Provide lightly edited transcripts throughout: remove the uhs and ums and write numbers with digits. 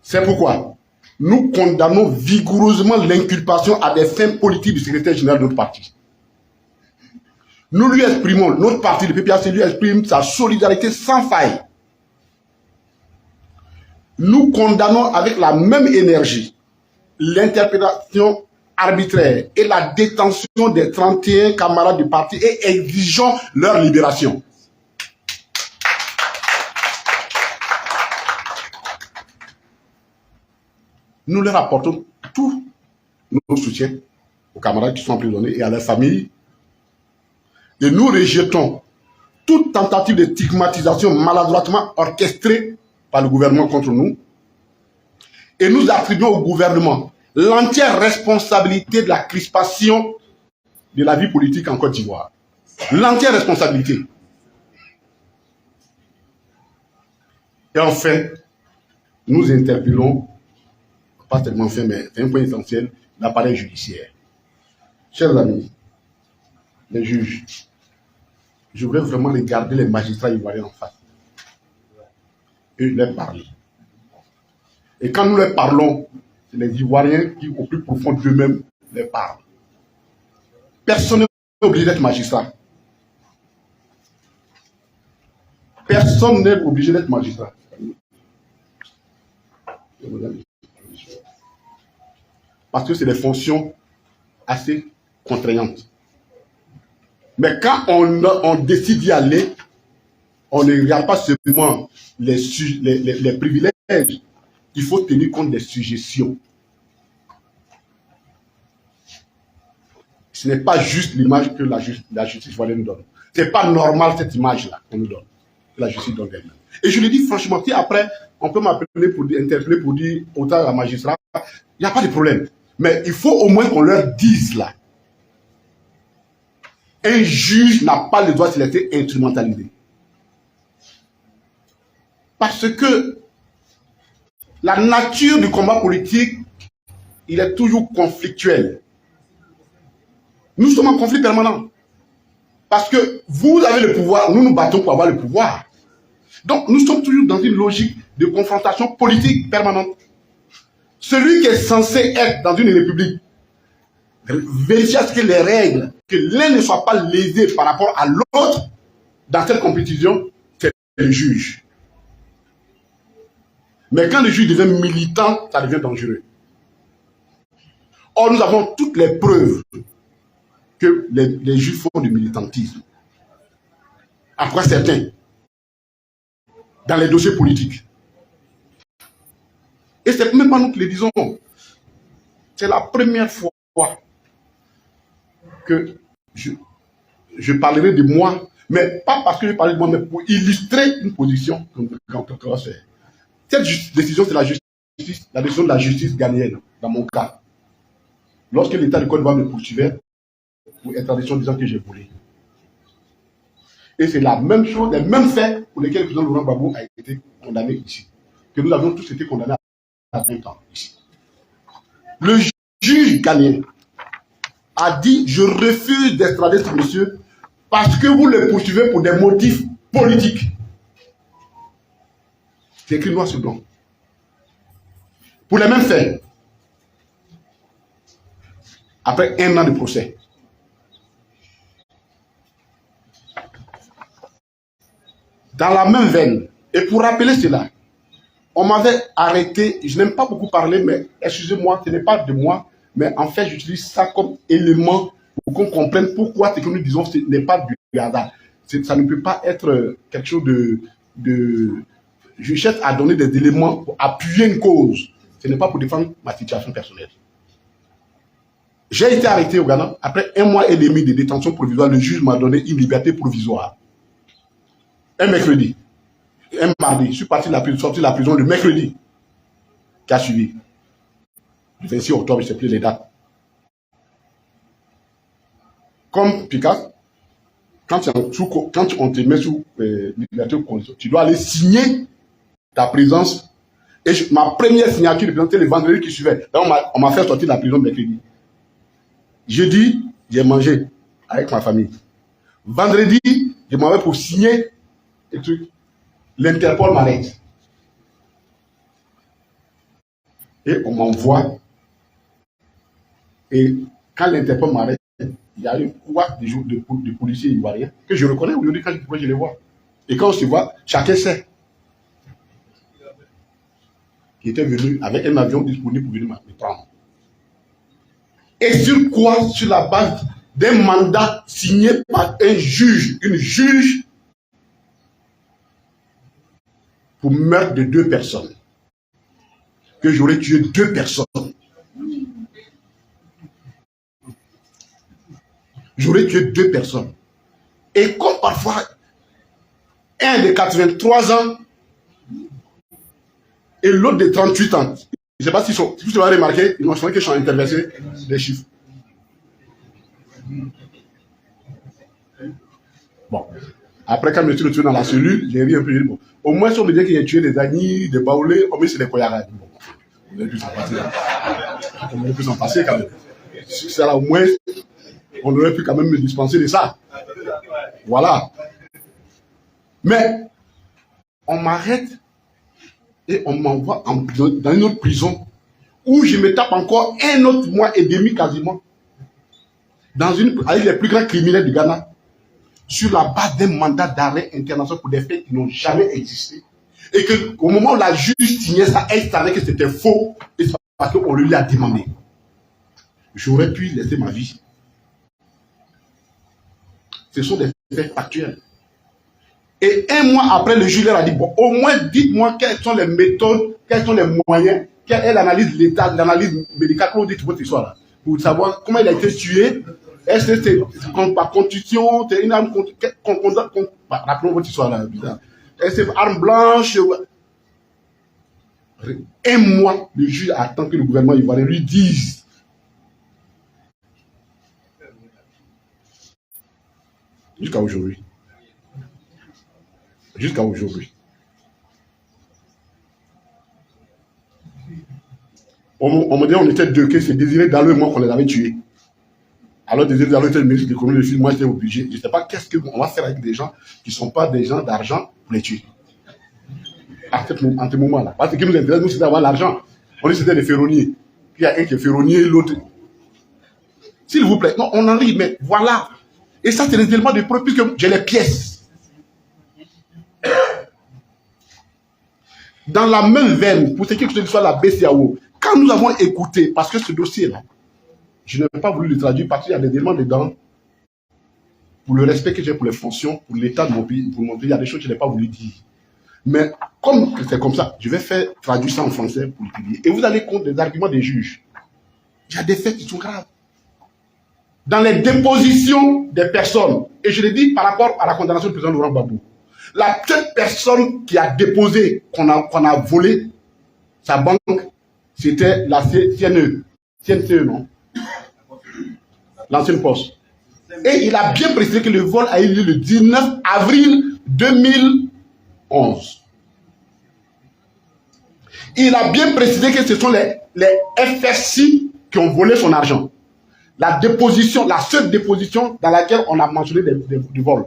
C'est pourquoi nous condamnons vigoureusement l'inculpation à des fins politiques du secrétaire général de notre parti. Nous lui exprimons, notre parti, le PPAC, lui exprime sa solidarité sans faille. Nous condamnons avec la même énergie l'interprétation arbitraire et la détention des 31 camarades du parti et exigeons leur libération. Nous leur apportons tout notre soutien aux camarades qui sont emprisonnés et à leurs familles. Et nous rejetons toute tentative de stigmatisation maladroitement orchestrée par le gouvernement contre nous. Et nous attribuons au gouvernement l'entière responsabilité de la crispation de la vie politique en Côte d'Ivoire. L'entière responsabilité. Et enfin, nous interpellons, pas tellement enfin, mais c'est un point essentiel, l'appareil judiciaire. Chers amis, les juges, je voudrais vraiment regarder les magistrats ivoiriens en face et leur parler. Et quand nous leur parlons, c'est les Ivoiriens qui, au plus profond d'eux-mêmes, les parlent. Personne n'est obligé d'être magistrat. Personne n'est obligé d'être magistrat. Parce que c'est des fonctions assez contraignantes. Mais quand on décide d'y aller, on ne regarde pas seulement les privilèges. Il faut tenir compte des suggestions. Ce n'est pas juste l'image que la justice ivoirienne nous donne. Ce n'est pas normal cette image-là qu'on nous donne, que la justice donne d'elle-même. Et je le dis franchement, si après, on peut m'appeler pour interpeller, pour dire autant à la magistrat, il n'y a pas de problème. Mais il faut au moins qu'on leur dise là. Un juge n'a pas le droit de se laisser instrumentaliser. Parce que la nature du combat politique, il est toujours conflictuel. Nous sommes en conflit permanent. Parce que vous avez le pouvoir, nous nous battons pour avoir le pouvoir. Donc nous sommes toujours dans une logique de confrontation politique permanente. Celui qui est censé être dans une république, vérifier à ce que les règles, que l'un ne soit pas lésé par rapport à l'autre dans cette compétition, c'est le juge. Mais quand le juge devient militant, ça devient dangereux. Or, nous avons toutes les preuves que les juges font du militantisme. À quoi certains? Dans les dossiers politiques. Et c'est même pas nous qui le disons. C'est la première fois que je parlerai de moi, mais pas parce que je parlerai de moi, mais pour illustrer une position qu'on va faire. Cette décision, c'est la décision de la justice ghanéenne, dans mon cas. Lorsque l'État de Côte d'Ivoire me poursuivait pour extradition disant que j'ai volé. Et c'est la même chose, les mêmes faits pour lesquels le président Laurent Gbagbo a été condamné ici. Que nous avions tous été condamnés à 20 ans ici. Le juge ghanéen a dit: je refuse d'extrader ce monsieur parce que vous le poursuivez pour des motifs politiques. C'est écrit noir sur blanc. Pour les mêmes faits. Après 1 an de procès. Dans la même veine, et pour rappeler cela, on m'avait arrêté, je n'aime pas beaucoup parler, mais excusez-moi, ce n'est pas de moi, mais en fait, j'utilise ça comme élément pour qu'on comprenne pourquoi ce que nous disons, ce n'est pas du hasard. Ça ne peut pas être quelque chose de... Je cherche à donner des éléments pour appuyer une cause. Ce n'est pas pour défendre ma situation personnelle. J'ai été arrêté au Ghana. Après 1 mois et demi de détention provisoire, le juge m'a donné une liberté provisoire. Un mercredi, un mardi, je suis sorti de la prison le mercredi qui a suivi. Le 26 octobre, je ne sais plus les dates. Comme Picasso, quand on te met sous liberté de condition, tu dois aller signer ta présence. Et ma première signature, c'était le vendredi qui suivait. Donc on m'a fait sortir de la prison mercredi. Jeudi, j'ai mangé avec ma famille. Vendredi, je m'en vais pour signer des trucs. L'Interpol m'arrête. Et on m'envoie. Et quand l'Interpol m'arrête, il y a une couac de policiers ivoiriens que je reconnais aujourd'hui quand je les vois. Et quand on se voit, chacun sait qu'il était venu avec un avion disponible pour venir me prendre. Et sur quoi? Sur la base d'un mandat signé par un juge, une juge, pour meurtre de 2 personnes. Que j'aurais tué 2 personnes. J'aurais tué 2 personnes. Et comme parfois, un de 83 ans et l'autre de 38 ans. Je ne sais pas si tu vas remarquer, ils m'ont que je suis interversé des chiffres. Bon. Après, quand je me suis retrouvé dans la cellule, j'ai ri un peu. Bon. Au moins, si on me dit qu'il a tué des Agnis, des Baoulés, au moins c'est des Koyara. Bon. On aurait pu s'en passer. On aurait pu s'en passer quand même. Si c'est là, au moins, on aurait pu quand même me dispenser de ça. Voilà. Mais, on m'arrête et on m'envoie dans une autre prison où je me tape encore un autre mois et demi quasiment avec les plus grands criminels du Ghana sur la base d'un mandat d'arrêt international pour des faits qui n'ont jamais existé. Et qu'au moment où la juge signait ça, elle savait que c'était faux et c'est parce qu'on lui a demandé. J'aurais pu laisser ma vie. Ce sont des faits factuels. Et un mois après, le juge leur a dit, bon, au moins dites-moi quelles sont les méthodes, quels sont les moyens, quelle est l'analyse de l'état, l'analyse médicale, comment vous dites votre histoire là, pour savoir comment il a été tué. Est-ce que c'est par contusion, c'est une arme rappelons votre histoire là, bizarre. Est-ce que c'est arme blanche? Un mois, le juge attend que le gouvernement ivoirien lui dise. Jusqu'à aujourd'hui. Jusqu'à aujourd'hui. On me dit on était 2, que c'est Désiré Dallo et moi qu'on les avait tués. Alors Désiré Dallo était le ministre de l'économie, le film, moi j'étais obligé. Je ne sais pas qu'est-ce qu'on va faire avec des gens qui ne sont pas des gens d'argent pour les tuer. En ce moment-là. Parce que ce qui nous intéresse, nous, c'est d'avoir l'argent. On dit que c'était des ferronniers. Il y a un qui est ferronnier, l'autre. S'il vous plaît, non, on en rit, mais voilà. Et ça, c'est les éléments de preuve, puisque j'ai les pièces. Dans la même veine, pour ce qui est de l'histoire de la BCAO, quand nous avons écouté, parce que ce dossier-là, je n'ai pas voulu le traduire parce qu'il y a des éléments dedans, pour le respect que j'ai pour les fonctions, pour l'état de mon pays, pour mon pays, il y a des choses que je n'ai pas voulu dire. Mais comme c'est comme ça, je vais faire traduire ça en français pour le publier. Et vous allez compte des arguments des juges. Il y a des faits qui sont graves. Dans les dépositions des personnes, et je l'ai dit par rapport à la condamnation du président Laurent Gbagbo, la seule personne qui a déposé qu'on a volé sa banque, c'était la CNE, non? L'ancienne poste. Et il a bien précisé que le vol a eu lieu le 19 avril 2011. Il a bien précisé que ce sont les FSI qui ont volé son argent. La déposition, la seule déposition dans laquelle on a mentionné du vol.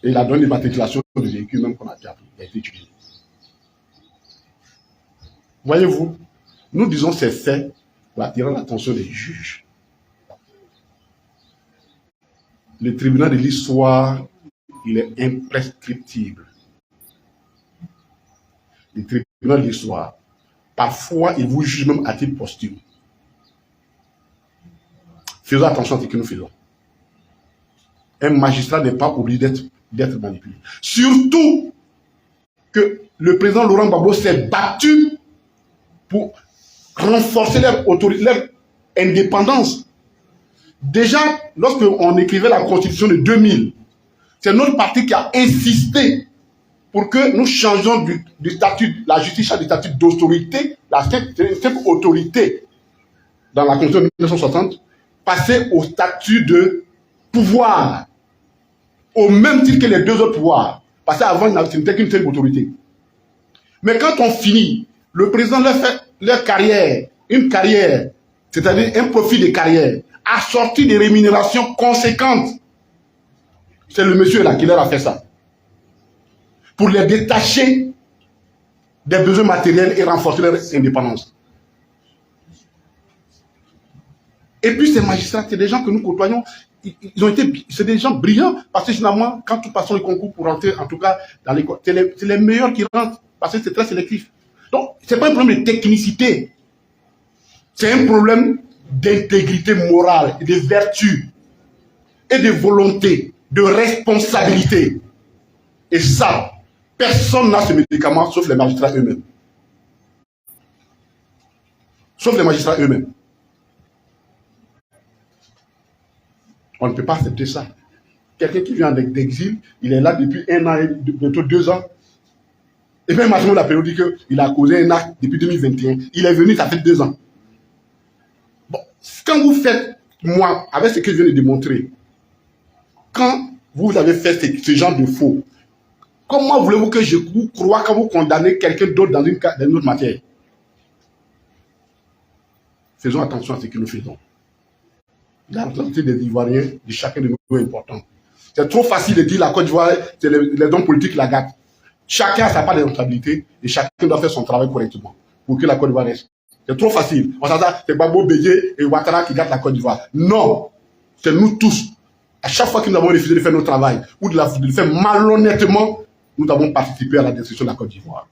Et il a donné l'immatriculation de véhicules même qu'on a déjà été utilisé. Voyez-vous, nous disons ces faits pour attirer l'attention des juges. Le tribunal de l'histoire, il est imprescriptible. Le tribunal de l'histoire, parfois, il vous juge même à titre posthume. Faisons attention à ce que nous faisons. Un magistrat n'est pas obligé d'être manipulé. Surtout que le président Laurent Gbagbo s'est battu pour renforcer leur autorité, leur indépendance. Déjà, lorsqu'on écrivait la Constitution de 2000, c'est notre parti qui a insisté pour que nous changions du statut, la justice a du statut d'autorité, la cinquième autorité dans la Constitution de 1960, passer au statut de pouvoir, au même titre que les 2 autres pouvoirs. Parce qu'avant, ce n'était qu'une seule autorité. Mais quand on finit, le président leur fait leur carrière, une carrière, c'est-à-dire un profit de carrière, assorti de rémunérations conséquentes. C'est le monsieur là qui leur a fait ça. pour les détacher des besoins matériels et renforcer leur indépendance. Et puis ces magistrats, c'est des gens que nous côtoyons, c'est des gens brillants, parce que finalement, quand nous passons les concours pour rentrer, en tout cas, dans l'école, c'est les meilleurs qui rentrent, parce que c'est très sélectif. Donc, ce n'est pas un problème de technicité, c'est un problème d'intégrité morale, de vertu, et de volonté, de responsabilité. Et ça, personne n'a ce médicament, sauf les magistrats eux-mêmes. Sauf les magistrats eux-mêmes. On ne peut pas accepter ça. Quelqu'un qui vient d'exil, il est là depuis 1 an, bientôt 2 ans. Et même maintenant, la période dit qu'il a causé un acte depuis 2021. Il est venu, ça fait 2 ans. Bon, quand vous faites, moi, avec ce que je viens de démontrer, quand vous avez fait ce genre de faux, comment voulez-vous que je vous croie quand vous condamnez quelqu'un d'autre dans une autre matière? Faisons attention à ce que nous faisons. La responsabilité des Ivoiriens, de chacun de nous est importante. C'est trop facile de dire la Côte d'Ivoire, c'est les hommes politiques qui la gâtent. Chacun a sa part de responsabilité et chacun doit faire son travail correctement pour que la Côte d'Ivoire reste. C'est trop facile. On s'entend, c'est Babo Bédié et Ouattara qui gâtent la Côte d'Ivoire. Non, c'est nous tous. À chaque fois que nous avons refusé de faire notre travail ou de le faire malhonnêtement, nous avons participé à la destruction de la Côte d'Ivoire.